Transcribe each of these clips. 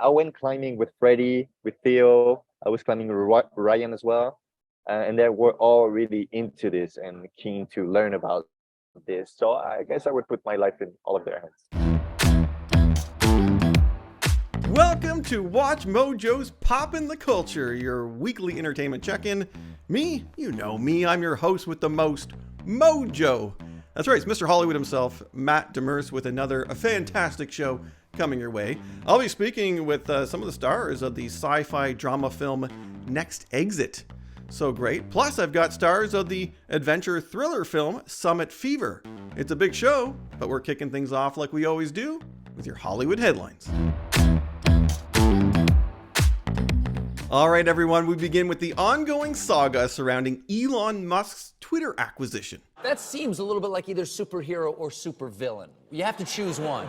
I went climbing with Freddie, with Theo. I was climbing with Ryan as well. And they were all really into this and keen to learn about this. So I guess I would put my life in all of their hands. Welcome to Watch Mojo's Poppin' the Culture, your weekly entertainment check-in. Me, you know me, I'm your host with the most, Mojo. That's right, it's Mr. Hollywood himself, Matt Demers, with another fantastic show coming your way. I'll be speaking with some of the stars of the sci-fi drama film Next Exit. So great. Plus, I've got stars of the adventure thriller film Summit Fever. It's a big show, but we're kicking things off like we always do with your Hollywood headlines. All right, everyone, we begin with the ongoing saga surrounding Elon Musk's Twitter acquisition. That seems a little bit like either superhero or supervillain. You have to choose one.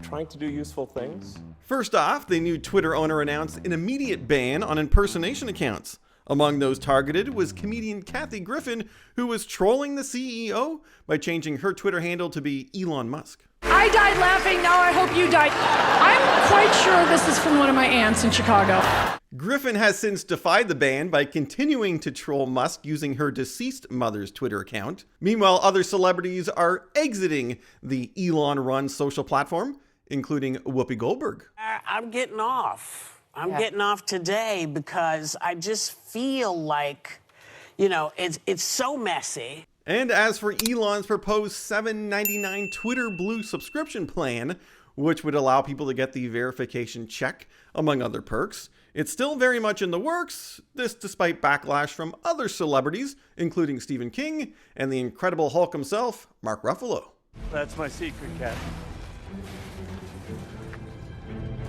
Trying to do useful things. First off, the new Twitter owner announced an immediate ban on impersonation accounts. Among those targeted was comedian Kathy Griffin, who was trolling the CEO by changing her Twitter handle to be Elon Musk. I died laughing, now I hope you died. I'm quite sure this is from one of my aunts in Chicago. Griffin has since defied the ban by continuing to troll Musk using her deceased mother's Twitter account. Meanwhile, other celebrities are exiting the Elon-run social platform, including Whoopi Goldberg. I'm getting off. I'm getting off today because I just feel like, it's so messy. And as for Elon's proposed $7.99 Twitter Blue subscription plan, which would allow people to get the verification check, among other perks, it's still very much in the works, this despite backlash from other celebrities, including Stephen King and the Incredible Hulk himself, Mark Ruffalo. That's my secret, Cat.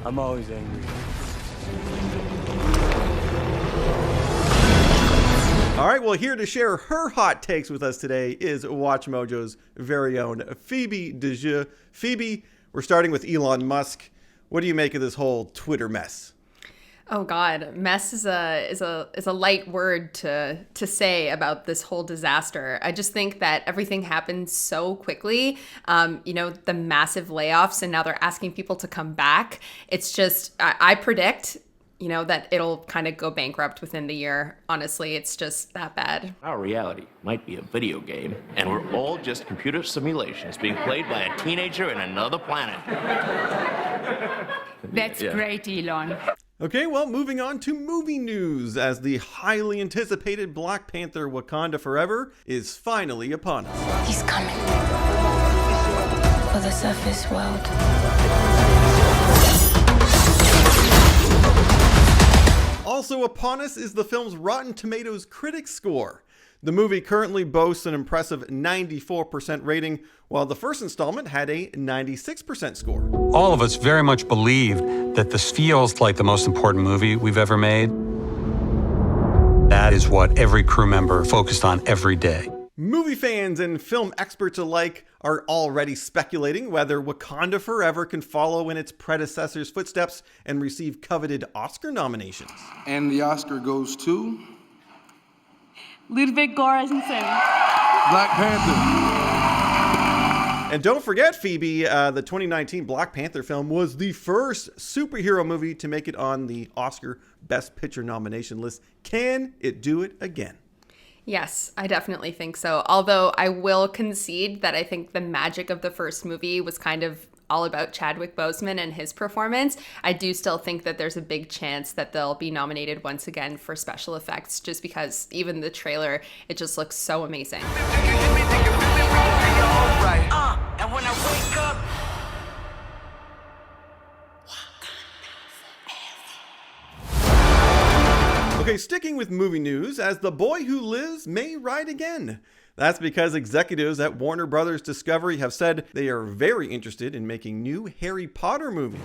I'm always angry. All right, well, here to share her hot takes with us today is Watch Mojo's very own Phoebe DeJeux. Phoebe, we're starting with Elon Musk. What do you make of this whole Twitter mess? Oh God, mess is a light word to say about this whole disaster. I just think that everything happened so quickly. The massive layoffs, and now they're asking people to come back. It's just, I predict, that it'll kind of go bankrupt within the year. Honestly, it's just that bad. Our reality might be a video game, and we're all just computer simulations being played by a teenager in another planet. That's great, Elon. Okay, well, moving on to movie news, as the highly anticipated Black Panther Wakanda Forever is finally upon us. He's coming for the surface world. Also upon us is the film's Rotten Tomatoes critic score. The movie currently boasts an impressive 94% rating, while the first installment had a 96% score. All of us very much believe that this feels like the most important movie we've ever made. That is what every crew member focused on every day. Movie fans and film experts alike are already speculating whether Wakanda Forever can follow in its predecessor's footsteps and receive coveted Oscar nominations. And the Oscar goes to Ludwig Göransson. Black Panther. And don't forget, Phoebe, the 2019 Black Panther film was the first superhero movie to make it on the Oscar Best Picture nomination list. Can it do it again? Yes, I definitely think so. Although I will concede that I think the magic of the first movie was kind of all about Chadwick Boseman and his performance. I do still think that there's a big chance that they'll be nominated once again for special effects, just because even the trailer, it just looks so amazing. And when I wake up, Okay, sticking with movie news, as The Boy Who Lives may ride again. That's because executives at Warner Brothers Discovery have said they are very interested in making new Harry Potter movies.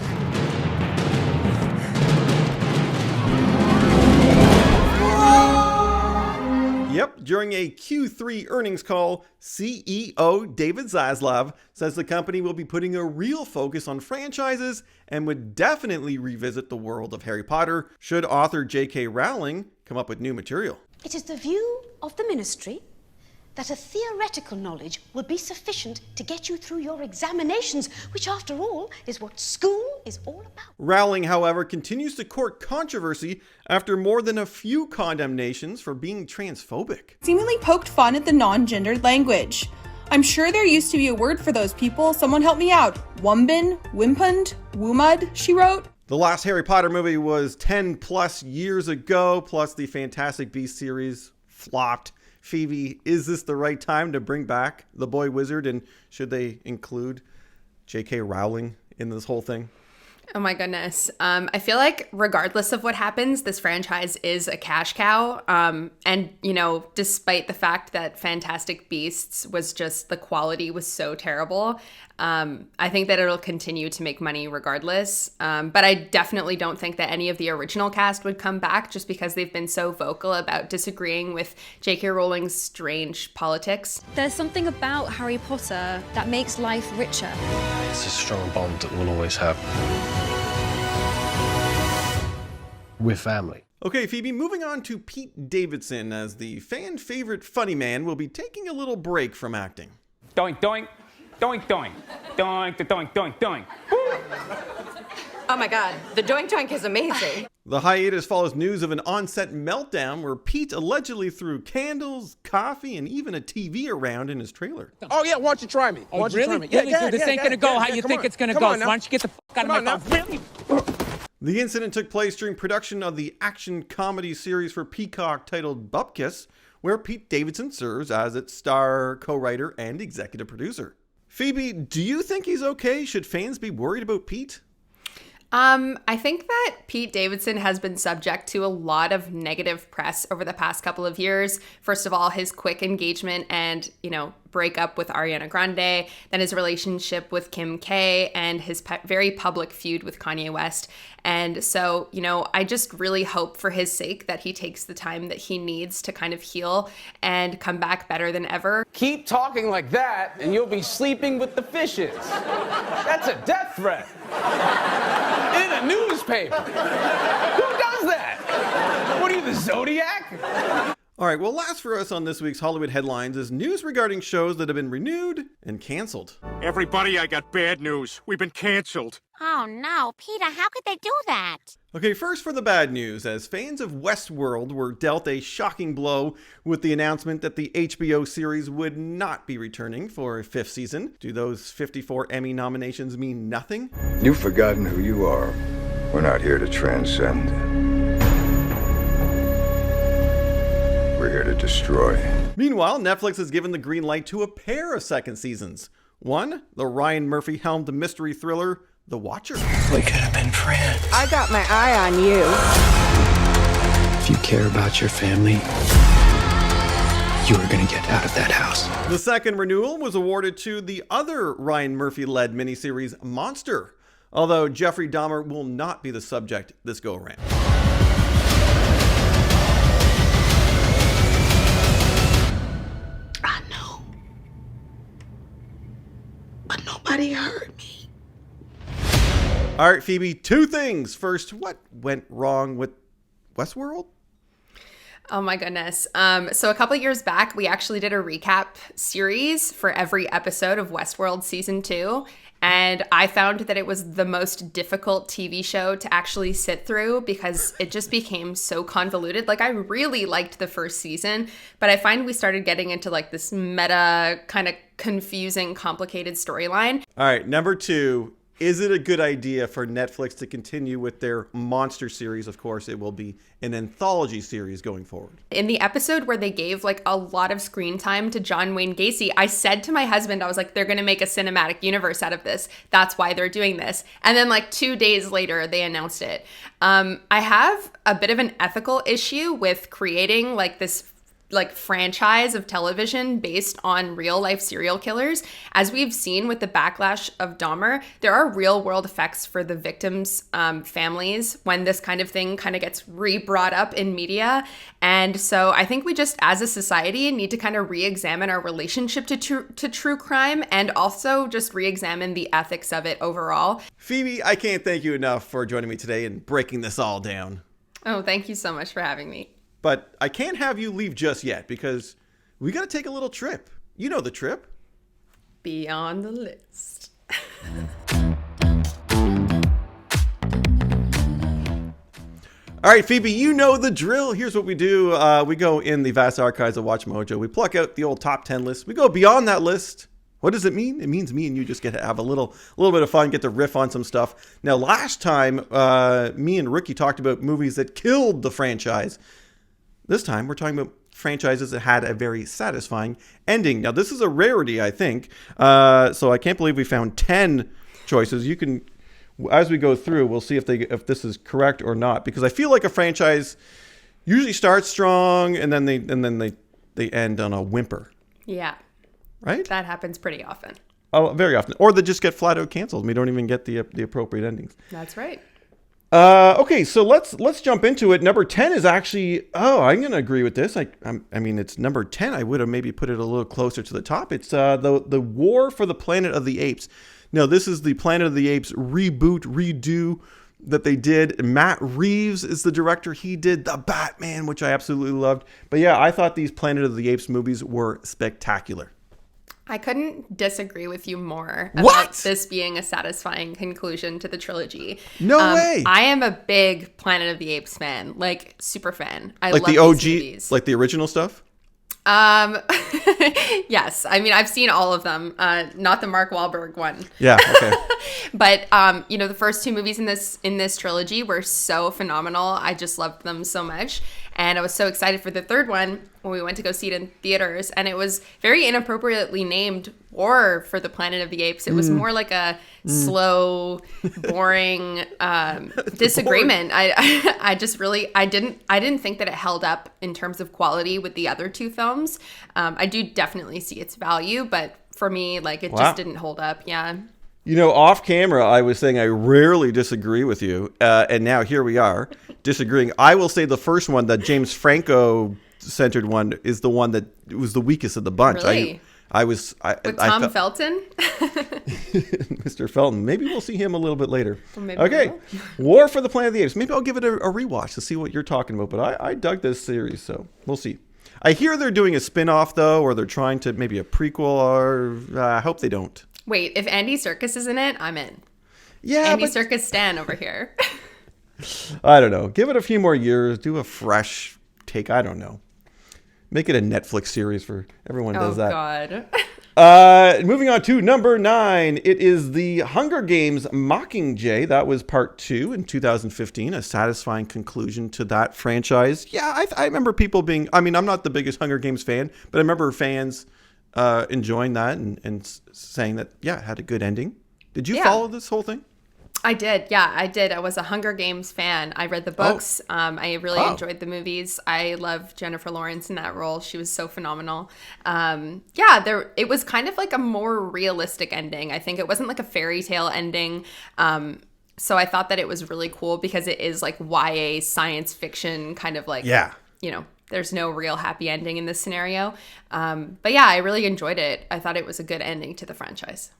Yep, during a Q3 earnings call, CEO David Zaslav says the company will be putting a real focus on franchises and would definitely revisit the world of Harry Potter should author J.K. Rowling come up with new material. It is the view of the ministry that a theoretical knowledge will be sufficient to get you through your examinations, which, after all, is what school is all about. Rowling, however, continues to court controversy after more than a few condemnations for being transphobic. Seemingly poked fun at the non-gendered language. I'm sure there used to be a word for those people. Someone help me out. Wumbin, Wimpund, Woomud, she wrote. The last Harry Potter movie was 10 plus years ago, plus the Fantastic Beasts series flopped. Phoebe, is this the right time to bring back the boy wizard, and should they include J.K. Rowling in this whole thing? Oh my goodness. I feel like regardless of what happens, this franchise is a cash cow. And, you know, despite the fact that Fantastic Beasts was just, the quality was so terrible, I think that it'll continue to make money regardless. But I definitely don't think that any of the original cast would come back just because they've been so vocal about disagreeing with J.K. Rowling's strange politics. There's something about Harry Potter that makes life richer. It's a strong bond that we'll always have. We're family. Okay, Phoebe, moving on to Pete Davidson, as the fan favorite funny man will be taking a little break from acting. Doink, doink, doink, doink, doink, doink, doink, doink. Oh my God, the doink doink is amazing. The hiatus follows news of an on-set meltdown where Pete allegedly threw candles, coffee, and even a TV around in his trailer. Oh yeah, why don't you try me? Oh, really? This ain't gonna go how you think it's gonna go. Why don't you get the fuck out of my phone? Really? The incident took place during production of the action comedy series for Peacock titled Bupkis, where Pete Davidson serves as its star, co-writer, and executive producer. Phoebe, do you think he's okay? Should fans be worried about Pete? I think that Pete Davidson has been subject to a lot of negative press over the past couple of years. First of all, his quick engagement and, breakup with Ariana Grande, then his relationship with Kim K, and his very public feud with Kanye West. And so, I just really hope for his sake that he takes the time that he needs to kind of heal and come back better than ever. Keep talking like that and you'll be sleeping with the fishes. That's a death threat. In a newspaper. Who does that? What are you, the Zodiac? All right, well, last for us on this week's Hollywood Headlines is news regarding shows that have been renewed and canceled. Everybody, I got bad news. We've been canceled. Oh no, Peter, how could they do that? Okay, first for the bad news, as fans of Westworld were dealt a shocking blow with the announcement that the HBO series would not be returning for a 5th season. Do those 54 Emmy nominations mean nothing? You've forgotten who you are. We're not here to transcend. We're here to destroy. Meanwhile, Netflix has given the green light to a pair of second seasons. One, the Ryan Murphy-helmed mystery thriller, The Watcher. We could have been friends. I got my eye on you. If you care about your family, you are going to get out of that house. The second renewal was awarded to the other Ryan Murphy-led miniseries, Monster, although Jeffrey Dahmer will not be the subject this go-around. But nobody heard me. All right, Phoebe, 2 things. First, what went wrong with Westworld? Oh my goodness. So a couple of years back, we actually did a recap series for every episode of Westworld Season 2. And I found that it was the most difficult TV show to actually sit through because it just became so convoluted. Like, I really liked the first season, but I find we started getting into like this meta kind of confusing, complicated storyline. All right, number 2, is it a good idea for Netflix to continue with their Monster series? Of course, it will be an anthology series going forward. In the episode where they gave like a lot of screen time to John Wayne Gacy, I said to my husband, I was like, they're going to make a cinematic universe out of this. That's why they're doing this. And then like 2 days later, they announced it. I have a bit of an ethical issue with creating like this franchise of television based on real life serial killers. As we've seen with the backlash of Dahmer, there are real world effects for the victims' families when this kind of thing kind of gets re-brought up in media. And so I think we just, as a society, need to kind of re-examine our relationship to true crime and also just re-examine the ethics of it overall. Phoebe, I can't thank you enough for joining me today and breaking this all down. Oh, thank you so much for having me. But I can't have you leave just yet because we got to take a little trip. You know the trip. Beyond the list. All right, Phoebe, you know the drill. Here's what we do. We go in the vast archives of Watch Mojo. We pluck out the old top 10 list. We go beyond that list. What does it mean? It means me and you just get to have a little bit of fun, get to riff on some stuff. Now, last time, me and Ricky talked about movies that killed the franchise. This time, we're talking about franchises that had a very satisfying ending. Now, this is a rarity, I think. So I can't believe we found 10 choices. You can, as we go through, we'll see if this is correct or not. Because I feel like a franchise usually starts strong and then they end on a whimper. Yeah. Right? That happens pretty often. Oh, very often. Or they just get flat out canceled. We don't even get the appropriate endings. That's right. Okay, so let's jump into it. Number 10 is actually, I'm going to agree with this. I mean, it's number 10. I would have maybe put it a little closer to the top. It's the War for the Planet of the Apes. Now, this is the Planet of the Apes reboot, redo that they did. Matt Reeves is the director. He did The Batman, which I absolutely loved. But yeah, I thought these Planet of the Apes movies were spectacular. I couldn't disagree with you more about this being a satisfying conclusion to the trilogy. No way. I am a big Planet of the Apes fan, like super fan. I like love the OG, these movies. like the original stuff. Yes. I mean, I've seen all of them, not the Mark Wahlberg one. Yeah. Okay. But the first two movies in this trilogy were so phenomenal. I just loved them so much, and I was so excited for the third one when we went to go see it in theaters. And it was very inappropriately named War for the Planet of the Apes. It was more like a slow, boring disagreement. I didn't think that it held up in terms of quality with the other two films. I do definitely see its value, but for me, like, it just didn't hold up. Yeah. Off camera, I was saying I rarely disagree with you, and now here we are disagreeing. I will say the first one, the James Franco-centered one, is the one that was the weakest of the bunch. Really? With Tom Felton? Mr. Felton. Maybe we'll see him a little bit later. Well, okay. War for the Planet of the Apes. Maybe I'll give it a rewatch to see what you're talking about, but I dug this series, so we'll see. I hear they're doing a spin-off, though, or they're trying to maybe a prequel, or I hope they don't. Wait, if Andy Serkis is in it, I'm in. Yeah, Andy Serkis stan over here. I don't know. Give it a few more years. Do a fresh take. I don't know. Make it a Netflix series for everyone does that. Oh, God. Moving on to number 9. It is the Hunger Games Mockingjay. That was part 2 in 2015. A satisfying conclusion to that franchise. Yeah, I remember people being... I mean, I'm not the biggest Hunger Games fan, but I remember fans enjoying that and saying that, yeah, it had a good ending. Did you follow this whole thing? I did. Yeah, I did. I was a Hunger Games fan. I read the books. I really enjoyed the movies. I love Jennifer Lawrence in that role. She was so phenomenal. It was kind of like a more realistic ending. I think it wasn't like a fairy tale ending. So I thought that it was really cool because it is like YA science fiction kind of like, there's no real happy ending in this scenario. But yeah, I really enjoyed it. I thought it was a good ending to the franchise.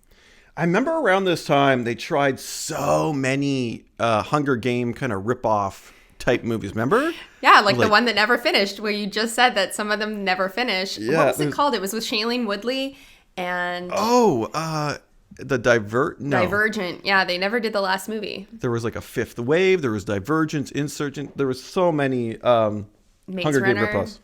I remember around this time, they tried so many Hunger Game kind of rip-off type movies. Remember? Yeah, like the one that never finished, where you just said that some of them never finished. Yeah, what was it called? It was with Shailene Woodley and... The Divergent. Yeah, they never did the last movie. There was like a Fifth Wave. There was Divergent, Insurgent. There was so many Hunger Game rip-offs.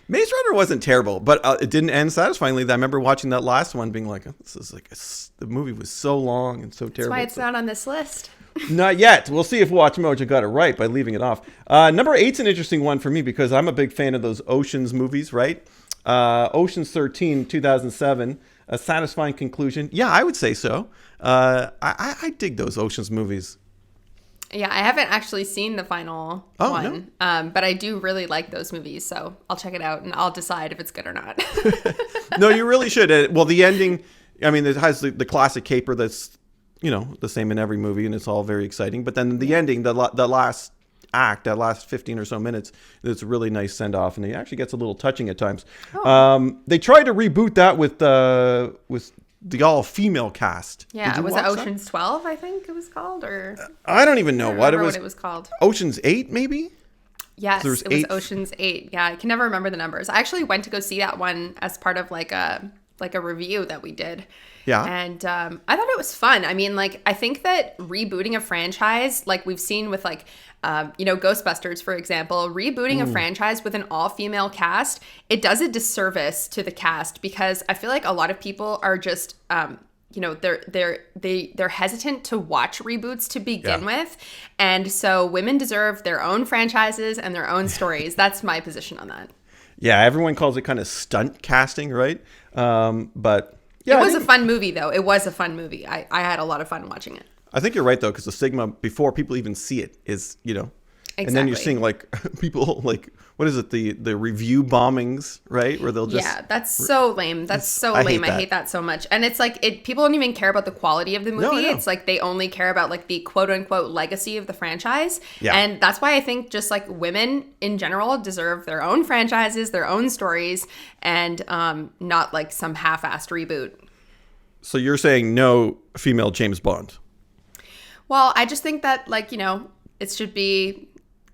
Maze Runner wasn't terrible, but it didn't end satisfyingly. I remember watching that last one being like, this is like, the movie was so long and so terrible. That's why it's not on this list. Not yet. We'll see if Watch Mojo got it right by leaving it off. Number 8's an interesting one for me because I'm a big fan of those Oceans movies, right? Ocean's 13, 2007, a satisfying conclusion. Yeah, I would say so. I dig those Oceans movies. Yeah, I haven't actually seen the final one, no? But I do really like those movies, so I'll check it out and I'll decide if it's good or not. No, you really should. Well, the ending, I mean, it has the classic caper that's, the same in every movie, and it's all very exciting. But then the ending, the last act, that last 15 or so minutes, it's a really nice send-off, and it actually gets a little touching at times. They tried to reboot that with the all-female cast. Yeah, was it Ocean's 12, I think it was called? Or I don't even know what it was called. Ocean's 8, maybe? Yes, There's it was 8. Ocean's 8. Yeah, I can never remember the numbers. I actually went to go see that one as part of like a review that we did. Yeah. And I thought it was fun. I mean, like, I think that rebooting a franchise, like we've seen with like, Ghostbusters, for example, rebooting a franchise with an all-female cast, it does a disservice to the cast because I feel like a lot of people are just, they're hesitant to watch reboots to begin with. And so women deserve their own franchises and their own stories. That's my position on that. Yeah, everyone calls it kind of stunt casting, right? But yeah, it was a fun movie, though. It was a fun movie. I had a lot of fun watching it. I think you're right, though, because the stigma before people even see it is, Exactly. And then you're seeing like people like, what is it? The review bombings, right? Where they'll just. Yeah, that's so lame. That's so lame. I hate that so much. And it's like, people don't even care about the quality of the movie. No. It's like they only care about like the quote unquote legacy of the franchise. Yeah. And that's why I think just like women in general deserve their own franchises, their own stories, and not like some half-assed reboot. So you're saying no female James Bond? Well, I just think that like, it should be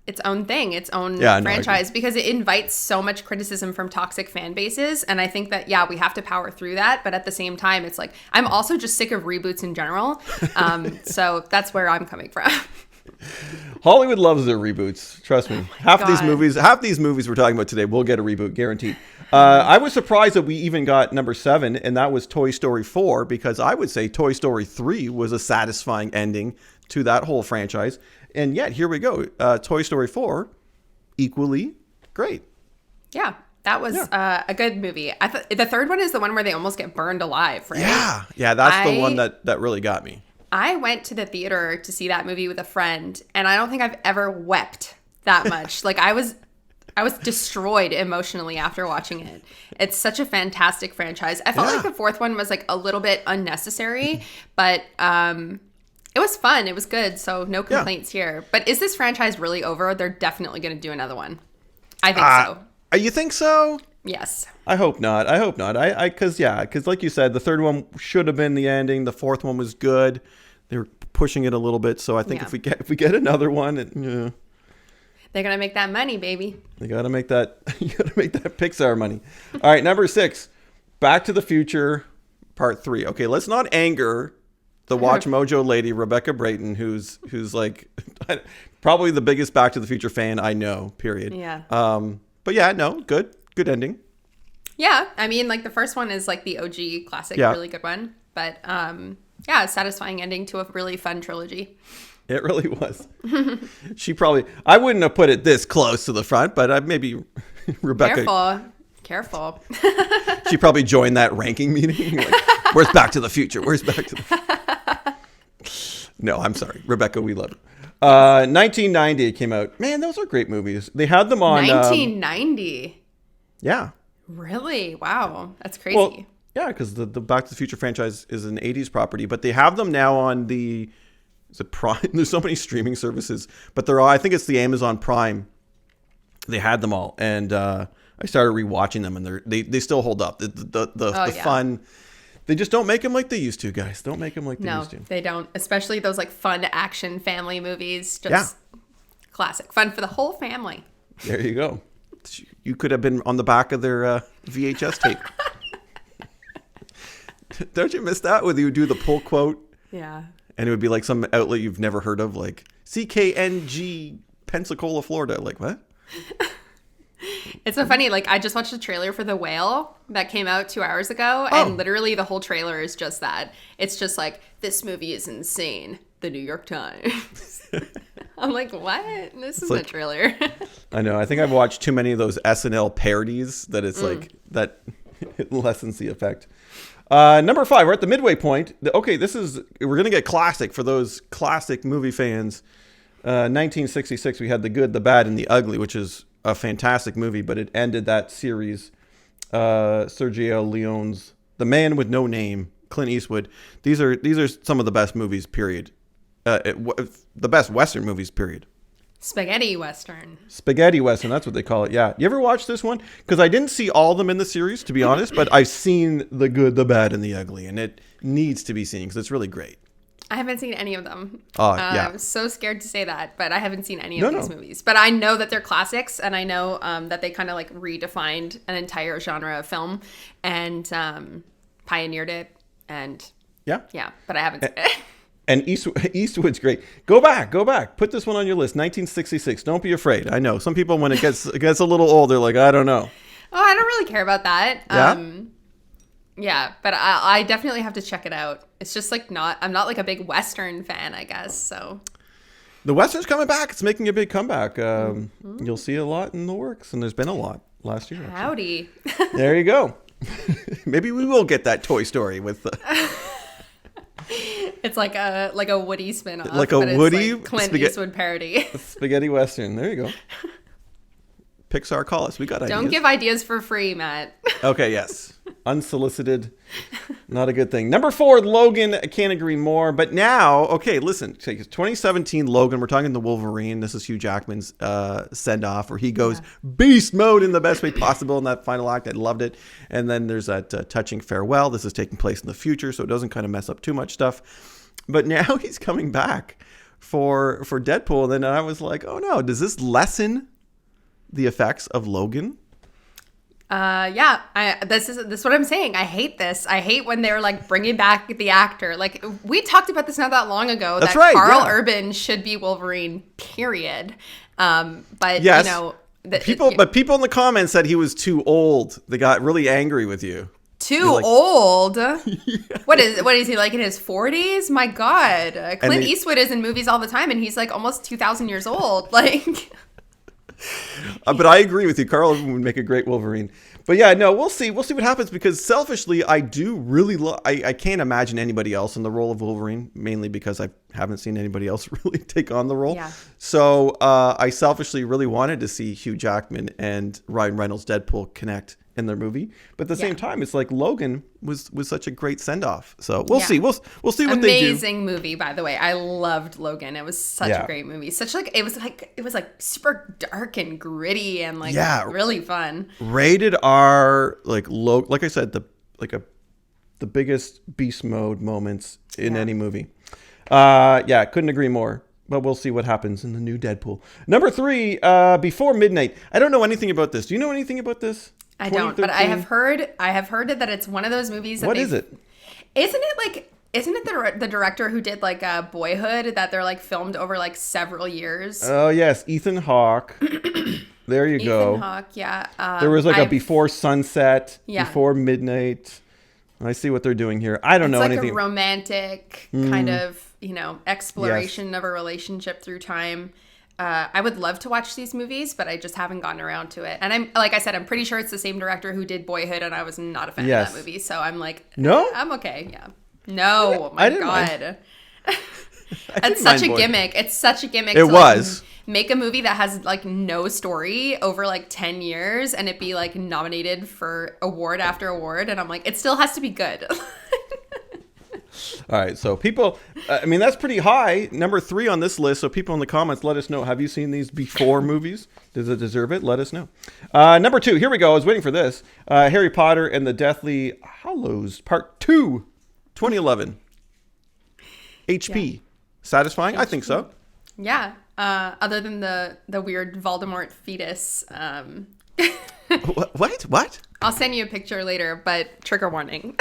its own thing, its own franchise, because it invites so much criticism from toxic fan bases. And I think that, we have to power through that. But at the same time, it's like, I'm also just sick of reboots in general. So that's where I'm coming from. Hollywood loves their reboots. Trust me. Half these movies we're talking about today will get a reboot, guaranteed. I was surprised that we even got number 7, and that was Toy Story 4, because I would say Toy Story 3 was a satisfying ending to that whole franchise. And yet, here we go. Toy Story 4, equally great. Yeah, that was a good movie. I thought the third one is the one where they almost get burned alive, right? Yeah, that's the one that really got me. I went to the theater to see that movie with a friend, and I don't think I've ever wept that much. Like, I was destroyed emotionally after watching it. It's such a fantastic franchise. I felt like the fourth one was like a little bit unnecessary, but it was fun. It was good. So no complaints here. But is this franchise really over? They're definitely going to do another one. I think so. You think so? Yes. I hope not. Because like you said, the third one should have been the ending. The fourth one was good. They were pushing it a little bit. So I think if we get another one, they're gonna make that money, baby. You gotta make that. You gotta make that Pixar money. All right, number 6, Back to the Future, Part 3. Okay, let's not anger the Watch Mojo lady, Rebecca Brayton, who's like probably the biggest Back to the Future fan I know. Period. Yeah. But yeah, no, good ending. Yeah, I mean, like the first one is like the OG classic, really good one. But a satisfying ending to a really fun trilogy. It really was. I wouldn't have put it this close to the front, but maybe Rebecca. Careful. She probably joined that ranking meeting. Like, where's Back to the Future? Where's Back to the No, I'm sorry. Rebecca, we love it. 1990 it came out. Man, those are great movies. They had them on 1990. Yeah. Really? Wow. That's crazy. Well, yeah, because the Back to the Future franchise is an 80s property, but they have them now on the Prime. There's so many streaming services, but they're all, I think it's the Amazon Prime. They had them all, and I started rewatching them, and they still hold up. The fun. They just don't make them like they used to, guys. Don't make them like they used to. No, they don't. Especially those like fun action family movies. Just classic. Fun for the whole family. There you go. You could have been on the back of their VHS tape. Don't you miss that when you do the pull quote? Yeah. And it would be like some outlet you've never heard of, like CKNG, Pensacola, Florida. Like, what? It's so funny. Like, I just watched the trailer for The Whale that came out 2 hours ago. And literally the whole trailer is just that. It's just like, this movie is insane. The New York Times. I'm like, what? This is a trailer. I know. I think I've watched too many of those SNL parodies that it's like, that it lessens the effect. Number 5, we're at the midway point. Okay, we're going to get classic for those classic movie fans. 1966, we had The Good, the Bad, and the Ugly, which is a fantastic movie, but it ended that series. Sergio Leone's The Man with No Name, Clint Eastwood. These are some of the best movies, period. The best Western movies, period. Spaghetti Western, that's what they call it. Yeah. You ever watch this one? Because I didn't see all of them in the series, to be honest, but I've seen The Good, the Bad, and the Ugly, and it needs to be seen because it's really great. I haven't seen any of them. Yeah. I'm so scared to say that, but I haven't seen any of these movies. But I know that they're classics, and I know that they kind of like redefined an entire genre of film and pioneered it. And yeah, but I haven't seen it. And Eastwood's great. Go back. Put this one on your list. 1966. Don't be afraid. I know some people, when it gets a little old, they're like, I don't know. Oh, I don't really care about that. Yeah. Yeah, but I definitely have to check it out. It's just like I'm not like a big Western fan, I guess. So the Western's coming back. It's making a big comeback. You'll see a lot in the works, and there's been a lot last year. Howdy. There you go. Maybe we will get that Toy Story with the... It's like a Woody spin-off. Like a Woody it's like Clint Eastwood parody. Spaghetti Western. There you go. Pixar, call us. We got ideas. Don't give ideas for free, Matt. Okay, yes. Unsolicited. Not a good thing. Number 4, Logan. I can't agree more. But now, okay, listen. 2017 Logan. We're talking the Wolverine. This is Hugh Jackman's send-off where he goes beast mode in the best way possible in that final act. I loved it. And then there's that touching farewell. This is taking place in the future, so it doesn't kind of mess up too much stuff. But now he's coming back for Deadpool. And then I was like, oh no, does this lessen the effects of Logan? This is what I'm saying. I hate this. I hate when they're like bringing back the actor. Like we talked about this not that long ago. That's that right, Carl Urban should be Wolverine. Period. But yes. You know, but people in the comments said he was too old. They got really angry with you. Too old? Yeah. What is he, like in his 40s? My God. Clint Eastwood is in movies all the time, and he's like almost 2,000 years old. Like. But I agree with you. Carl would make a great Wolverine. But yeah, no, we'll see. We'll see what happens, because selfishly, I do really I can't imagine anybody else in the role of Wolverine, mainly because I haven't seen anybody else really take on the role. Yeah. So I selfishly really wanted to see Hugh Jackman and Ryan Reynolds Deadpool connect in their movie. But at the same time, it's like Logan was such a great send-off. So we'll see. We'll see what they do. Amazing movie, by the way. I loved Logan. It was such a great movie. It was like super dark and gritty and like really fun. Rated R, like I said, the biggest beast mode moments in any movie. Couldn't agree more. But we'll see what happens in the new Deadpool. Number 3, Before Midnight. I don't know anything about this. Do you know anything about this? I don't, but I have heard that it's one of those movies that What is it? Isn't it the director who did like Boyhood, that they're like filmed over like several years? Oh yes, Ethan Hawke. There you go. Ethan Hawke, yeah. There was like a Before Sunset, Yeah. Before Midnight. I see what they're doing here. I don't know anything. It's like a romantic kind of, exploration of a relationship through time. I would love to watch these movies, but I just haven't gotten around to it. And I'm pretty sure it's the same director who did Boyhood, and I was not a fan of that movie. So I'm like, no, I'm okay. Yeah, no, my God, it's such a gimmick. It's such a gimmick. It was. Make a movie that has like no story over like 10 years and it be like nominated for award after award, and I'm like, it still has to be good. All right, so people, that's pretty high. Number 3 on this list. So people in the comments, let us know. Have you seen these Before movies? Does it deserve it? Let us know. Number 2, here we go. I was waiting for this. Harry Potter and the Deathly Hallows Part 2, 2011. HP. Yeah. Satisfying? HP. I think so. Yeah. Other than the weird Voldemort fetus. What? I'll send you a picture later, but trigger warning.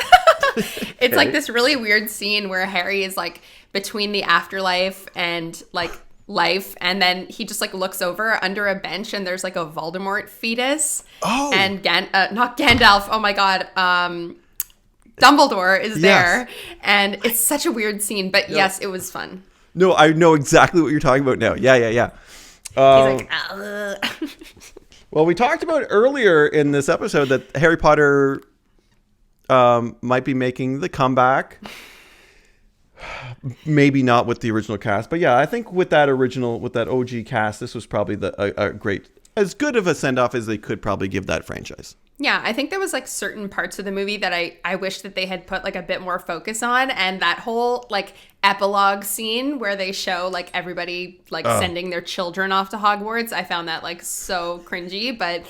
It's like this really weird scene where Harry is like between the afterlife and like life, and then he just like looks over under a bench and there's like a Voldemort fetus. Oh. And not Gandalf. Oh my God. Dumbledore is there. And it's such a weird scene, but yes, it was fun. No, I know exactly what you're talking about now. Yeah. He's like, ugh. Well, we talked about earlier in this episode that Harry Potter might be making the comeback. Maybe not with the original cast, but yeah, I think with that OG cast, this was probably a great, as good of a send-off as they could probably give that franchise. Yeah, I think there was like certain parts of the movie that I wish that they had put like a bit more focus on, and that whole like epilogue scene where they show like everybody like sending their children off to Hogwarts, I found that like so cringy, but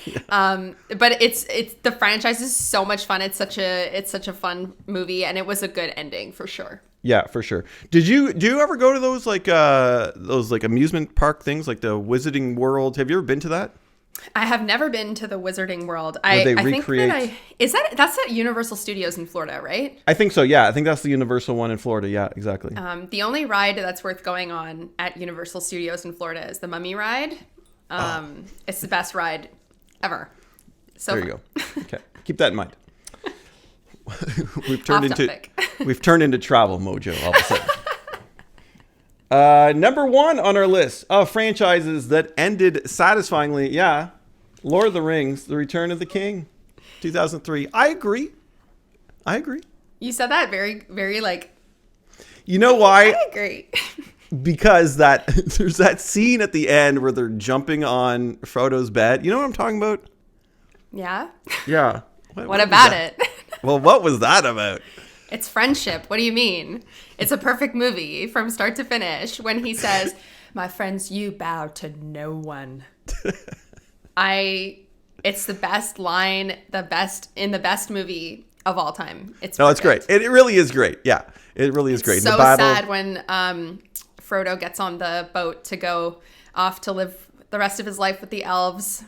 it's the franchise is so much fun. It's such a fun movie, and it was a good ending for sure. Yeah, for sure. Do you ever go to those amusement park things like the Wizarding World? Have you ever been to that? I have never been to the Wizarding World. Where they I recreate... think that's at Universal Studios in Florida, right? I think so. Yeah, I think that's the Universal one in Florida. Yeah, exactly. The only ride that's worth going on at Universal Studios in Florida is the Mummy ride. It's the best ride ever. So there you go. Okay, keep that in mind. We've turned into travel mojo all of a sudden. Number 1 on our list of franchises that ended satisfyingly. Yeah, Lord of the Rings: The Return of the King, 2003. I agree. You said that very, very like. You know why? I agree. Because there's that scene at the end where they're jumping on Frodo's bed. You know what I'm talking about? Yeah. Yeah. What about it? Well, what was that about? It's friendship. What do you mean? It's a perfect movie from start to finish. When he says, "My friends, you bow to no one." It's the best line, the best movie of all time. It's great. It really is great. Yeah, it really is great. So sad when Frodo gets on the boat to go off to live the rest of his life with the elves.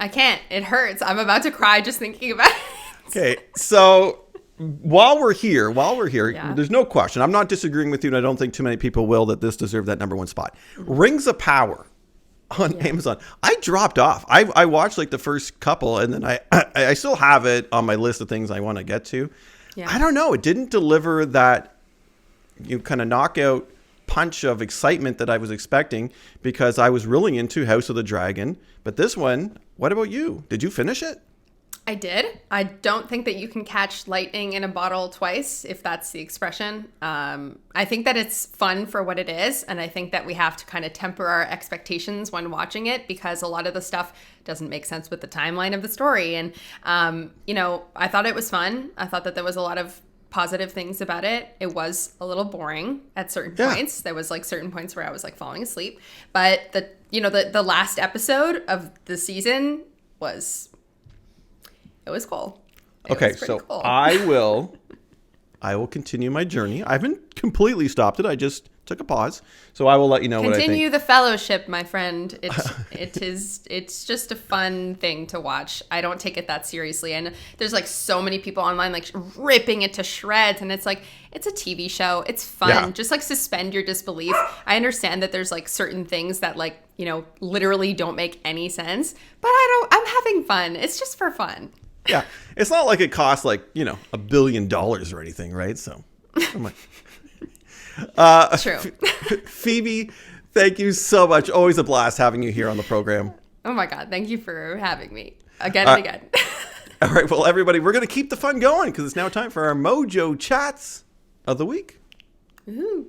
I can't. It hurts. I'm about to cry just thinking about it. Okay, so while we're here, Yeah. There's no question. I'm not disagreeing with you, and I don't think too many people will, that this deserved that number 1 spot. Rings of Power on Amazon. I dropped off. I watched like the first couple, and then I still have it on my list of things I want to get to. Yeah. I don't know. It didn't deliver that kind of knockout punch of excitement that I was expecting, because I was really into House of the Dragon. But this one, what about you? Did you finish it? I did. I don't think that you can catch lightning in a bottle twice, if that's the expression. I think that it's fun for what it is, and I think that we have to kind of temper our expectations when watching it, because a lot of the stuff doesn't make sense with the timeline of the story. And, I thought it was fun. I thought that there was a lot of positive things about it. It was a little boring at certain points. There was like certain points where I was like falling asleep. But the last episode of the season was... It was cool. Okay, so cool. I will continue my journey. I haven't completely stopped it. I just took a pause. So I will let you know what I think. Continue the fellowship, my friend. It's just a fun thing to watch. I don't take it that seriously. And there's like so many people online like ripping it to shreds, and it's like, it's a TV show. It's fun. Yeah. Just like suspend your disbelief. I understand that there's like certain things that like, literally don't make any sense, but I'm having fun. It's just for fun. Yeah, it's not like it costs like, $1 billion or anything, right? So, I'm like, true. Phoebe, thank you so much. Always a blast having you here on the program. Oh my God, thank you for having me again and again. All right, well, everybody, we're going to keep the fun going, because it's now time for our Mojo Chats of the week. Ooh.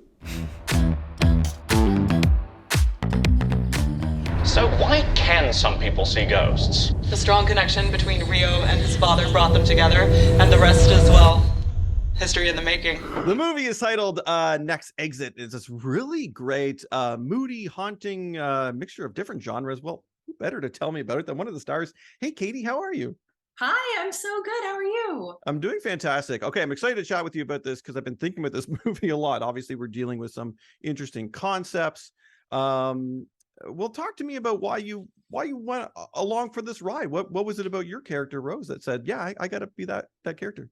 So why can some people see ghosts? The strong connection between Rio and his father brought them together, and the rest is, well, history in the making. The movie is titled Next Exit. It's this really great, moody, haunting mixture of different genres. Well, who better to tell me about it than one of the stars? Hey, Katie, how are you? Hi, I'm so good. How are you? I'm doing fantastic. Okay, I'm excited to chat with you about this because I've been thinking about this movie a lot. Obviously, we're dealing with some interesting concepts. Well, talk to me about why you went along for this ride. What was it about your character, Rose, that said, yeah, I got to be that character?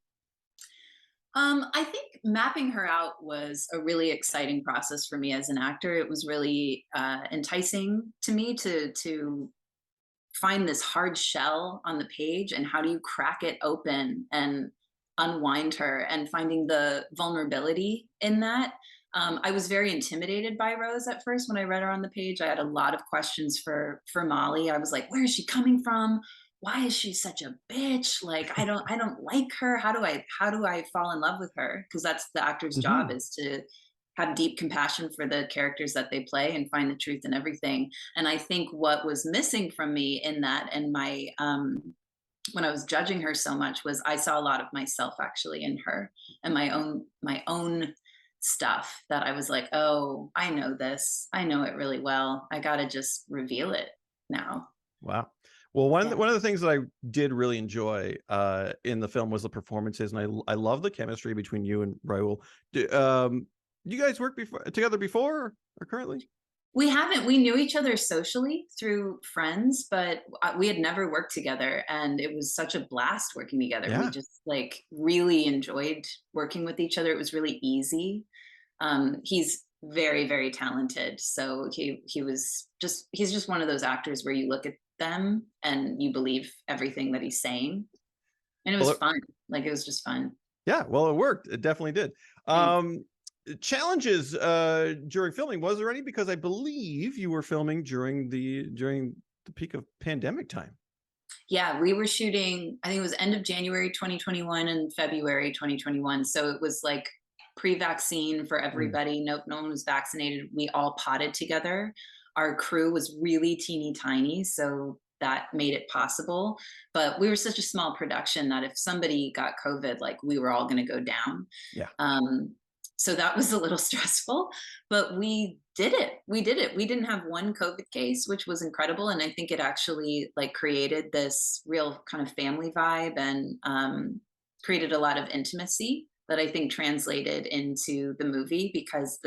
I think mapping her out was a really exciting process for me as an actor. It was really enticing to me to find this hard shell on the page, and how do you crack it open and unwind her, and finding the vulnerability in that. I was very intimidated by Rose at first when I read her on the page. I had a lot of questions for Molly. I was like, where is she coming from? Why is she such a bitch? Like, I don't like her. How do I fall in love with her? Because that's the actor's job, is to have deep compassion for the characters that they play and find the truth in everything. And I think what was missing from me in that, and my when I was judging her so much, was I saw a lot of myself actually in her, and my own stuff that I was like, oh, I know this. I know it really well. I got to just reveal it now. Wow. Well, one of the things that I did really enjoy in the film was the performances, and I love the chemistry between you and Rahul. You guys work together before or currently? We haven't. We knew each other socially through friends, but we had never worked together, and it was such a blast working together. Yeah. We just like really enjoyed working with each other. It was really easy. He's very, very talented. So he's just one of those actors where you look at them and you believe everything that he's saying. And it was fun. Like, it was just fun. Yeah, well, it worked. It definitely did. Challenges during filming, was there any? Because I believe you were filming during the peak of pandemic time. Yeah, we were shooting, I think it was end of January 2021 and February 2021. So it was like pre-vaccine for everybody. No one was vaccinated. We all potted together. Our crew was really teeny tiny, so that made it possible. But we were such a small production that if somebody got COVID, like, we were all going to go down. Yeah. So that was a little stressful, but we did it. We didn't have one COVID case, which was incredible. And I think it actually like created this real kind of family vibe and created a lot of intimacy that I think translated into the movie, because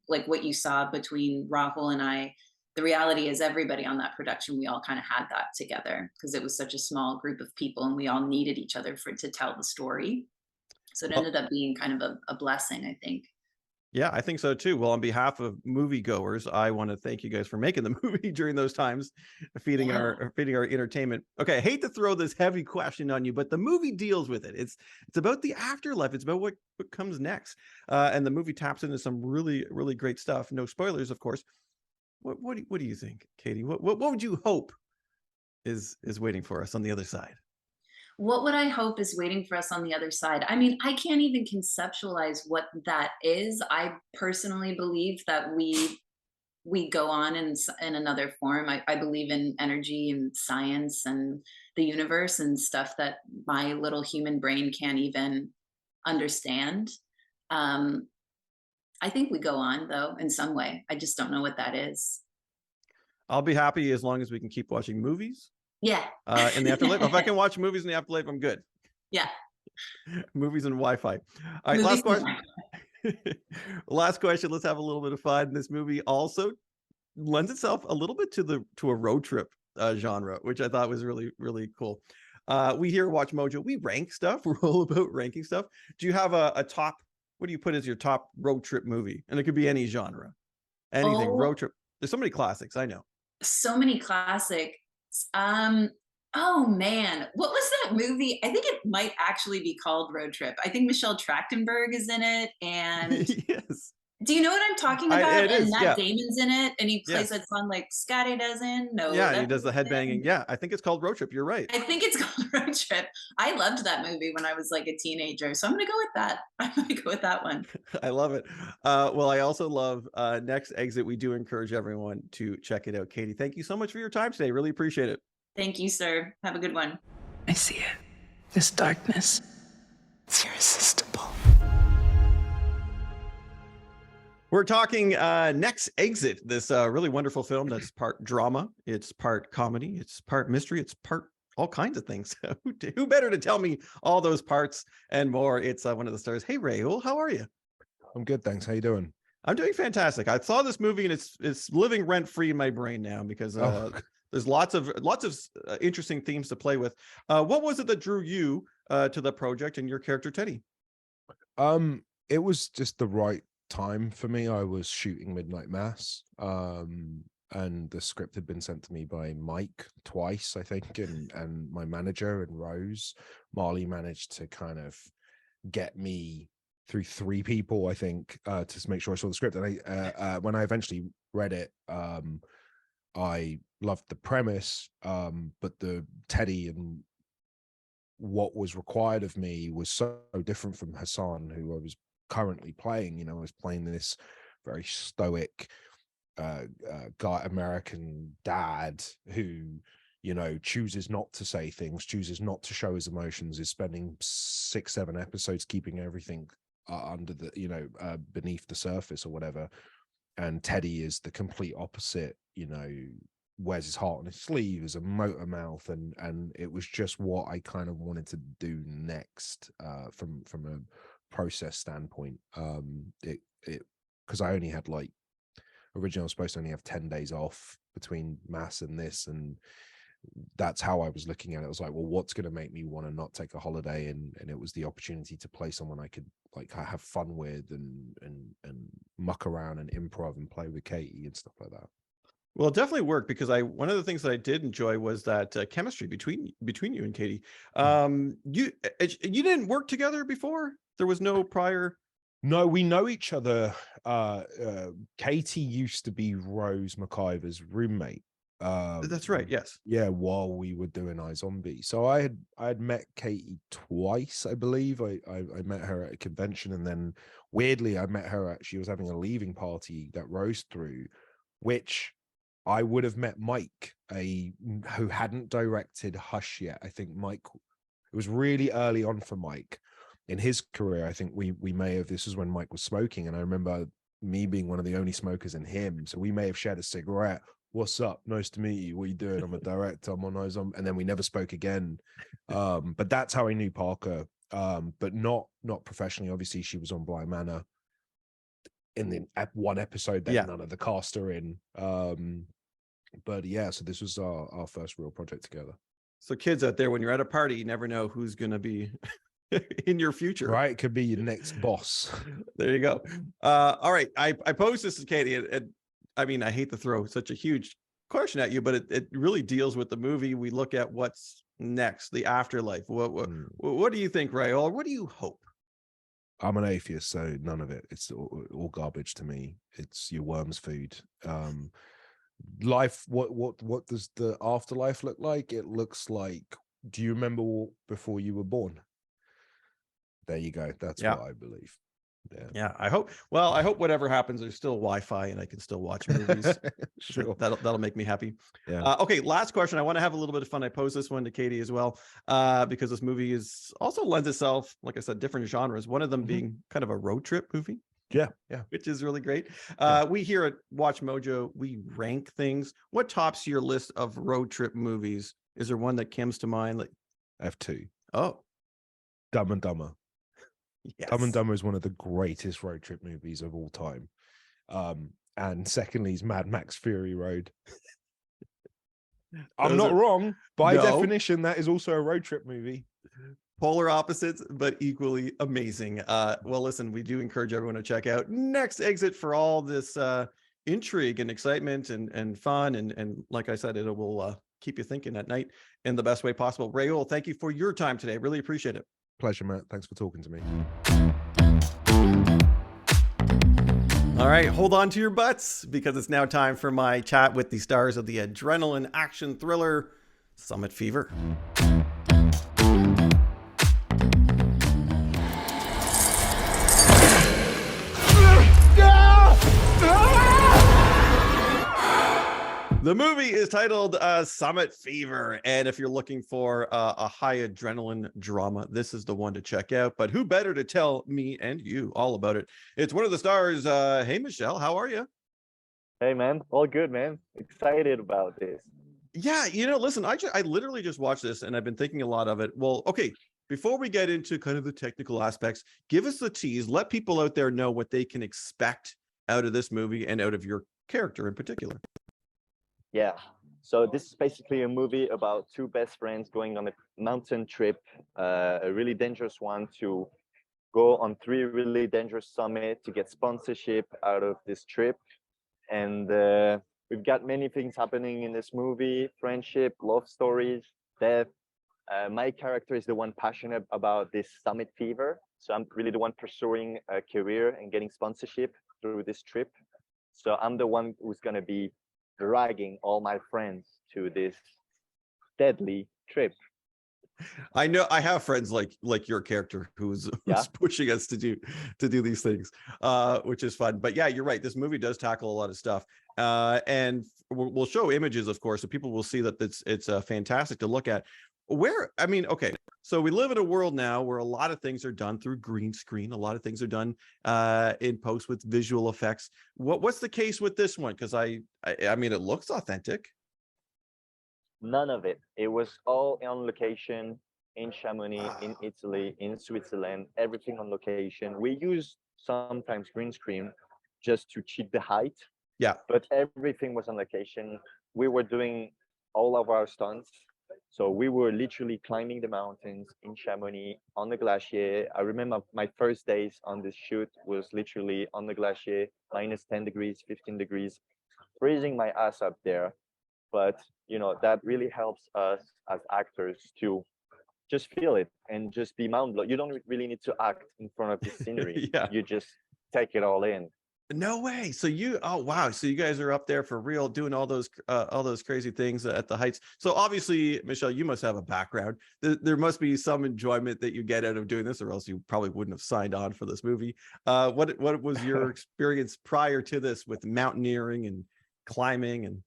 what you saw between Rahul and I, the reality is everybody on that production, we all kind of had that together because it was such a small group of people and we all needed each other to tell the story. So it ended up being kind of a blessing, I think. Yeah, I think so too. Well, on behalf of moviegoers, I want to thank you guys for making the movie during those times, feeding our entertainment. Okay, I hate to throw this heavy question on you, but the movie deals with it. It's about the afterlife. It's about what comes next, and the movie taps into some really, really great stuff. No spoilers, of course. What do you think, Katie? What would you hope is waiting for us on the other side? What would I hope is waiting for us on the other side? I mean, I can't even conceptualize what that is. I personally believe that we go on in another form. I believe in energy and science and the universe and stuff that my little human brain can't even understand. I think we go on, though, in some way. I just don't know what that is. I'll be happy as long as we can keep watching movies. Yeah. In the afterlife. If I can watch movies in the afterlife, I'm good. Yeah. Movies and Wi-Fi. All right, last question. Last question. Let's have a little bit of fun. This movie also lends itself a little bit to a road trip genre, which I thought was really, really cool. We here at Watch Mojo, we rank stuff. We're all about ranking stuff. Do you have a top? What do you put as your top road trip movie? And it could be any genre, anything. Road trip. There's so many classics. I know. So many classics. Oh man, what was that movie? I think it might actually be called Road Trip. I think Michel Trachtenberg is in it, and yes. Do you know what I'm talking about? It is, Matt Damon's in it, and he plays that song like Scotty doesn't. No, yeah, and he does the headbanging. Yeah, I think it's called Road Trip. You're right. I think it's called Road Trip. I loved that movie when I was like a teenager, so I'm gonna go with that. I'm gonna go with that one. I love it. Well, I also love Next Exit. We do encourage everyone to check it out. Katie, thank you so much for your time today. Really appreciate it. Thank you, sir. Have a good one. I see it. This darkness. It's irresistible. We're talking Next Exit, this really wonderful film that's part drama, it's part comedy, it's part mystery, it's part all kinds of things. Who better to tell me all those parts and more? It's one of the stars. Hey, Rahul, how are you? I'm good, thanks. How you doing? I'm doing fantastic. I saw this movie and it's living rent free in my brain now because there's lots of interesting themes to play with. What was it that drew you to the project and your character Teddy? It was just the right time for me. I was shooting Midnight Mass, and the script had been sent to me by Mike twice, I think, and my manager and Rose. Marley managed to kind of get me through 3 people, I think, to make sure I saw the script. And when I eventually read it, I loved the premise, but the Teddy and what was required of me was so different from Hassan, who I was currently playing. I was playing this very stoic guy, American dad who chooses not to say things, chooses not to show his emotions, is spending 6-7 episodes keeping everything under the beneath the surface or whatever. And Teddy is the complete opposite, wears his heart on his sleeve, is a motor mouth, and it was just what I kind of wanted to do next, from a process standpoint. It because I only had like, originally I was supposed to only have 10 days off between mass and this, and that's how I was looking at it. I was like, well, what's going to make me want to not take a holiday? And it was the opportunity to play someone I could like have fun with and muck around and improv and play with Katie and stuff like that. Well, it definitely worked, because one of the things that I did enjoy was that chemistry between you and Katie. You didn't work together before? There was no prior. No, we know each other. Katie used to be Rose McIver's roommate. That's right. Yes. Yeah, while we were doing iZombie. So I had met Katie twice, I believe. I met her at a convention, and then weirdly I met her she was having a leaving party that Rose threw, which I would have met Mike, who hadn't directed Hush yet. I think Mike, it was really early on for Mike in his career. I think we may have, this was when Mike was smoking, and I remember me being one of the only smokers in him. So we may have shared a cigarette. What's up? Nice to meet you. What are you doing? I'm a director. I'm on iZombie. And then we never spoke again. But that's how I knew Parker. But not professionally. Obviously, she was on Blind Manor in the one episode that none of the cast are in. But yeah, so this was our first real project together. So kids out there, when you're at a party, you never know who's going to be in your future. Right. It could be your next boss. There you go. All right. I posed this to Katie, and I mean, I hate to throw such a huge question at you, but it really deals with the movie. We look at what's next, the afterlife. What do you think, Rahul? What do you hope? I'm an atheist, so none of it. It's all garbage to me. It's your worm's food. Life. What does the afterlife look like? It looks like. Do you remember before you were born? There you go. That's what I believe. Yeah. I hope whatever happens, there's still Wi-Fi and I can still watch movies. Sure. That'll make me happy. Yeah. Okay. Last question. I want to have a little bit of fun. I posed this one to Katie as well, because this movie is also lends itself, like I said, different genres. One of them being kind of a road trip movie. Yeah. Which is really great. We here at Watch Mojo, we rank things. What tops your list of road trip movies? Is there one that comes to mind? Like I have two. Oh, Dumb and Dumber. Yes. Dumb and Dumber is one of the greatest road trip movies of all time. And secondly is Mad Max Fury Road. I'm not wrong. By definition, that is also a road trip movie. Polar opposites, but equally amazing. Well, listen, we do encourage everyone to check out Next Exit for all this intrigue and excitement and fun. And like I said, it will keep you thinking at night in the best way possible. Rahul, thank you for your time today. Really appreciate it. Pleasure, Matt. Thanks for talking to me. All right, hold on to your butts, because it's now time for my chat with the stars of the adrenaline action thriller Summit Fever. The movie is titled Summit Fever, and if you're looking for a high adrenaline drama, this is the one to check out. But who better to tell me and you all about it? It's one of the stars. Hey, Michel, how are you? Hey, man. All good, man. Excited about this. Yeah, listen, I literally just watched this, and I've been thinking a lot of it. Well, okay, before we get into kind of the technical aspects, give us the tease. Let people out there know what they can expect out of this movie and out of your character in particular. Yeah, so this is basically a movie about two best friends going on a mountain trip, a really dangerous one, to go on 3 really dangerous summits to get sponsorship out of this trip. And we've got many things happening in this movie: friendship, love stories, death. My character is the one passionate about this summit fever. So I'm really the one pursuing a career and getting sponsorship through this trip. So I'm the one who's going to be dragging all my friends to this deadly trip. I know I have friends like your character who's pushing us to do these things, which is fun. But yeah, you're right. This movie does tackle a lot of stuff, and we'll show images, of course, so people will see that it's fantastic to look at. Okay, so we live in a world now where a lot of things are done through green screen. A lot of things are done in post with visual effects. What's the case with this one? Because I mean, it looks authentic. None of it. It was all on location in Chamonix, in Italy, in Switzerland, everything on location. We used sometimes green screen just to cheat the height. Yeah. But everything was on location. We were doing all of our stunts. So we were literally climbing the mountains in Chamonix on the glacier. I remember my first days on this shoot was literally on the glacier, minus 10 degrees, 15 degrees, freezing my ass up there. But, you know, that really helps us as actors to just feel it and just be mind-blown. You don't really need to act in front of the scenery. Yeah. You just take it all in. No way. So oh wow. So you guys are up there for real doing all those crazy things at the heights. So obviously, Michel, you must have a background. There must be some enjoyment that you get out of doing this, or else you probably wouldn't have signed on for this movie. What was your experience prior to this with mountaineering and climbing? And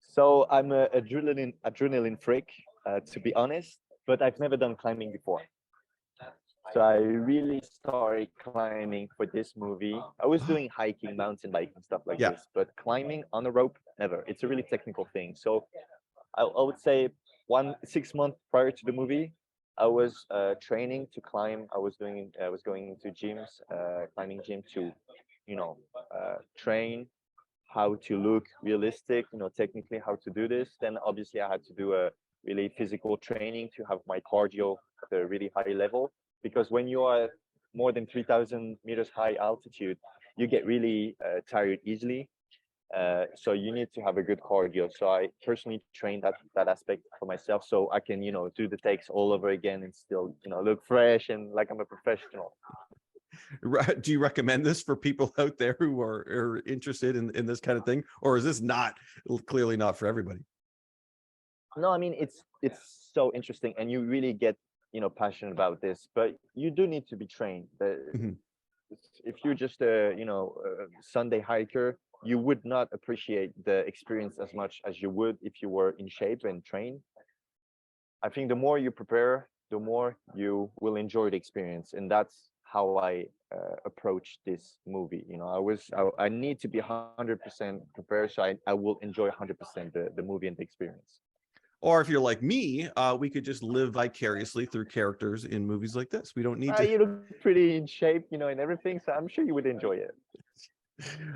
so I'm a adrenaline freak, to be honest, but I've never done climbing before. So I really started climbing for this movie. I was doing hiking, mountain biking, stuff like this, but climbing on a rope, never. It's a really technical thing. So I would say 6 months prior to the movie, I was training to climb. I was going into gyms, climbing gym to, you know, train how to look realistic, you know, technically how to do this. Then obviously I had to do a really physical training to have my cardio at a really high level. Because when you are more than 3,000 meters high altitude, you get really tired easily. So you need to have a good cardio. So I personally trained that aspect for myself, so I can, you know, do the takes all over again and still, you know, look fresh and like I'm a professional. Do you recommend this for people out there who are interested in this kind of thing, or is this clearly not for everybody? No, I mean, it's so interesting, and you really get, you know, passionate about this, but you do need to be trained. If you're just a, you know, a Sunday hiker, you would not appreciate the experience as much as you would if you were in shape and trained. I think the more you prepare, the more you will enjoy the experience, and that's how I approach this movie. You know, I need to be 100% prepared, so I will enjoy 100% the movie and the experience. Or if you're like me, we could just live vicariously through characters in movies like this. We don't need to. You look pretty in shape, you know, and everything, so I'm sure you would enjoy it.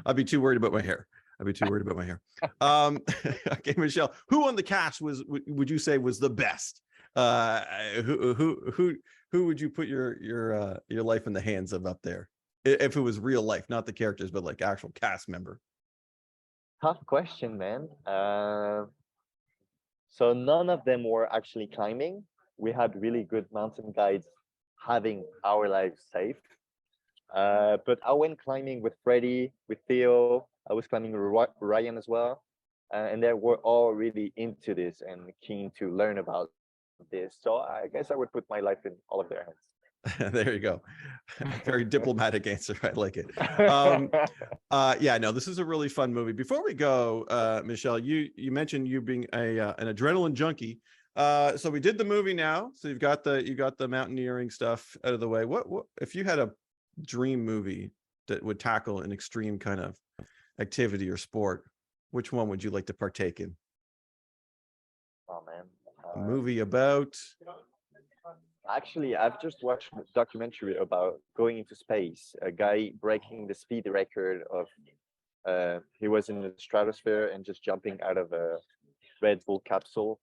I'd be too worried about my hair. Okay, Michel, who on the cast would you say was the best? Who would you put your life in the hands of up there? If it was real life, not the characters, but like actual cast member. Tough question, man. So none of them were actually climbing. We had really good mountain guides having our lives safe. But I went climbing with Freddie, with Theo. I was climbing with Ryan as well. And they were all really into this and keen to learn about this. So I guess I would put my life in all of their hands. There you go. Very diplomatic answer. I like it. Yeah, no, this is a really fun movie. Before we go, Michel, you mentioned you being an adrenaline junkie. So we did the movie now. So you got the mountaineering stuff out of the way. What if you had a dream movie that would tackle an extreme kind of activity or sport? Which one would you like to partake in? Oh man, a movie about. Actually, I've just watched a documentary about going into space. A guy breaking the speed record of, he was in the stratosphere and just jumping out of a Red Bull capsule.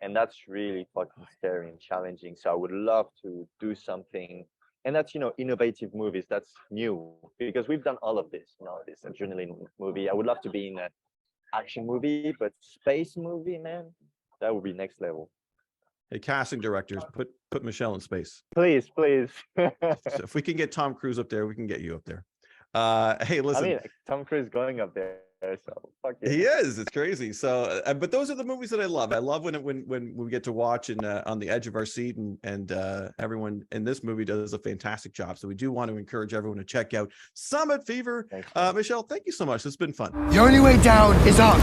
And that's really fucking scary and challenging. So I would love to do something. And that's, you know, innovative movies. That's new because we've done all of this, you know, this adrenaline movie. I would love to be in an action movie, but space movie, man, that would be next level. Hey, casting directors, put Michel in space. Please. So if we can get Tom Cruise up there, we can get you up there. Hey, listen. I mean, Tom Cruise going up there, so fuck yeah. He is. It's crazy. So, but those are the movies that I love. I love when we get to watch and on the edge of our seat, and everyone in this movie does a fantastic job. So we do want to encourage everyone to check out Summit Fever. Michel, thank you so much. It's been fun. The only way down is up.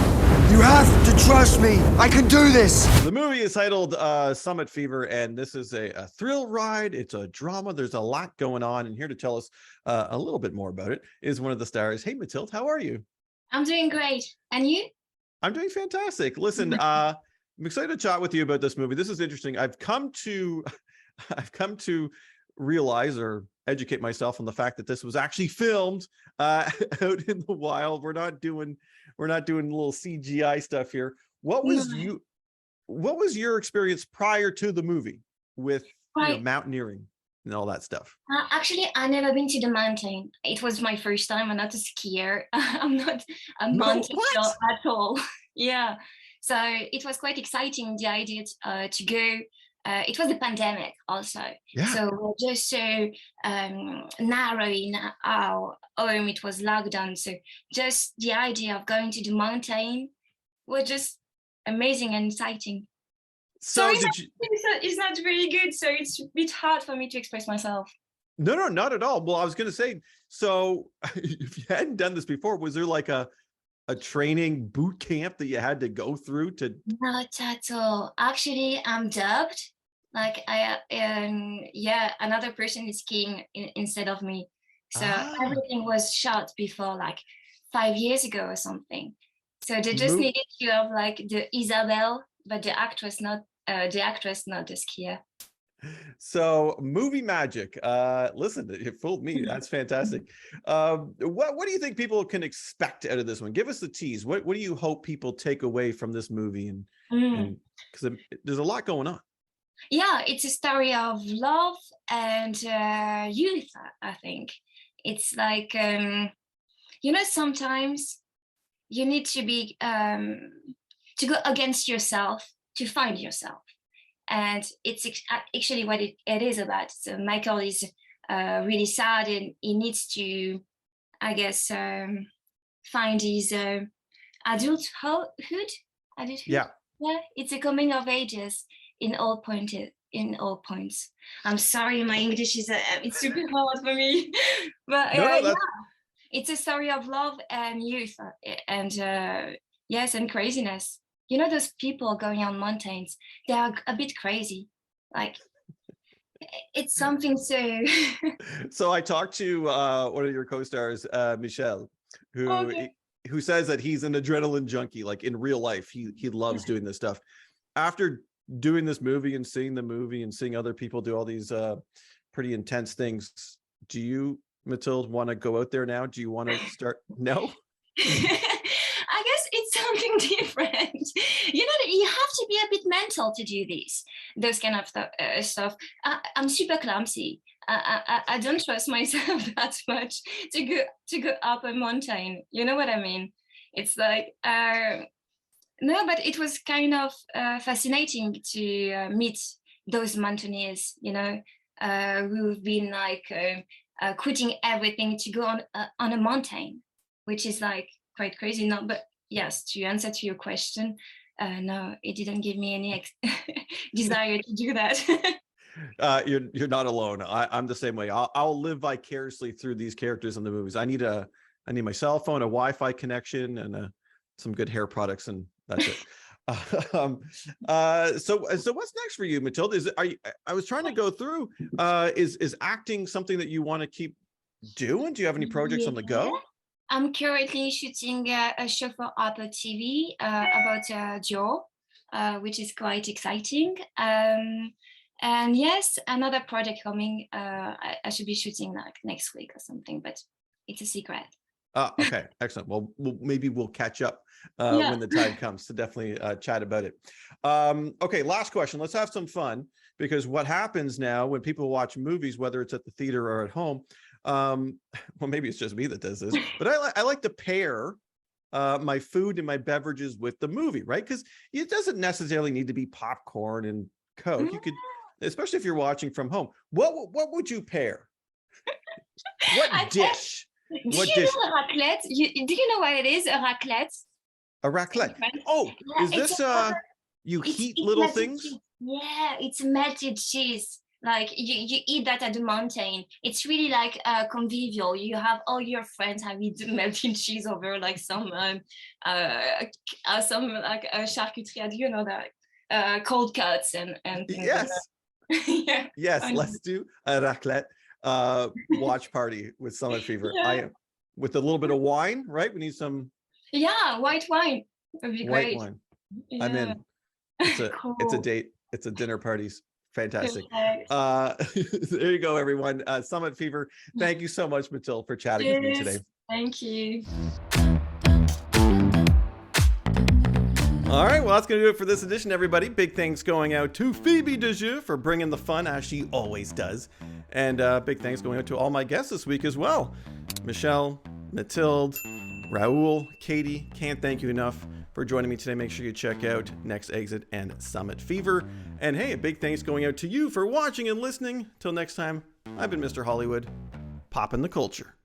You have to trust me. I can do this. The movie is titled Summit Fever, and this is a thrill ride. It's a drama. There's a lot going on, and here to tell us a little bit more about it is one of the stars. Hey, Mathilde, how are you? I'm doing great. And you? I'm doing fantastic. Listen, I'm excited to chat with you about this movie. This is interesting. I've come to realize or educate myself on the fact that this was actually filmed out in the wild. We're not doing little CGI stuff here. What was your experience prior to the movie with mountaineering and all that stuff? Actually, I've never been to the mountain. It was my first time. I'm not a skier. I'm not a mountaineer at all. Yeah. So it was quite exciting, the idea to go. It was the pandemic also. Yeah. So we're just so narrow in our home. It was lockdown. So just the idea of going to the mountain was just amazing and exciting. So it's not really good, so it's a bit hard for me to express myself. No, not at all. Well, I was going to say, so if you hadn't done this before, was there like a training boot camp that you had to go through to? Not at all. Actually, I'm dubbed. Like another person is skiing instead of me. So everything was shot before like 5 years ago or something. So they just needed to have like the Isabel, but the actress, not the skier. So movie magic. Listen, it fooled me. That's fantastic. What do you think people can expect out of this one? Give us the tease. What do you hope people take away from this movie? And because there's a lot going on. Yeah, it's a story of love and youth. I think it's like sometimes you need to be to go against yourself to find yourself. And it's actually what it is about. So Michael is really sad and he needs to, I guess, find his adulthood. Yeah, it's a coming of ages in all points. I'm sorry, my English is it's super hard for me, but it's a story of love and youth and yes, and craziness. You know, those people going on mountains, they are a bit crazy. Like, it's something so... So I talked to one of your co-stars, Michel, who says that he's an adrenaline junkie. Like in real life, he loves doing this stuff. After doing this movie and seeing the movie and seeing other people do all these pretty intense things, do you, Mathilde, want to go out there now? Do you want to start? No? I guess it's something different. You know, you have to be a bit mental to do those kind of stuff. I'm super clumsy. I don't trust myself that much to go up a mountain. You know what I mean? It's like no, but it was kind of fascinating to meet those mountaineers. You know, who've been like quitting everything to go on a mountain, which is like quite crazy. No, but yes, to answer to your question, no, it didn't give me any desire to do that. You're not alone. I'm the same way. I'll live vicariously through these characters in the movies. I need my cell phone, a Wi-Fi connection, and some good hair products, and that's it. So what's next for you, Mathilde? I was trying to go through. Is acting something that you want to keep doing? Do you have any projects on the go? I'm currently shooting a show for Apple TV about Joe, which is quite exciting. And yes, another project coming. I should be shooting like next week or something, but it's a secret. Okay, excellent. Well, maybe we'll catch up when the time comes to definitely chat about it. Okay, last question. Let's have some fun, because what happens now when people watch movies, whether it's at the theater or at home, well, maybe it's just me that does this, but I like to pair my food and my beverages with the movie, right? Because it doesn't necessarily need to be popcorn and Coke. You could, especially if you're watching from home. What would you pair? What dish? Do you know raclette? Do you know what it is? A raclette. A raclette. Oh, yeah, is this you heat little things? Cheese. Yeah, it's melted cheese. Like you eat that at the mountain. It's really like convivial. You have all your friends having melted cheese over like some like charcuterie. Do you know that cold cuts and yes, yeah. Yes. Let's do a raclette watch party with Summit Fever. Yeah. With a little bit of wine, right? We need some. Yeah, white wine. It'd be White great. wine. Yeah. I'm in. It's a Cool. it's a date. It's a dinner parties. Fantastic. Perfect. There you go, everyone. Summit Fever. Thank you so much, Mathilde, for chatting with me today. Thank you. All right, well, that's going to do it for this edition, everybody. Big thanks going out to Phoebe DeJeux for bringing the fun, as she always does. And big thanks going out to all my guests this week as well. Michel, Mathilde, Rahul, Katie. Can't thank you enough for joining me today. Make sure you check out Next Exit and Summit Fever. And hey, a big thanks going out to you for watching and listening. Till next time, I've been Mr. Hollywood, poppin' the culture.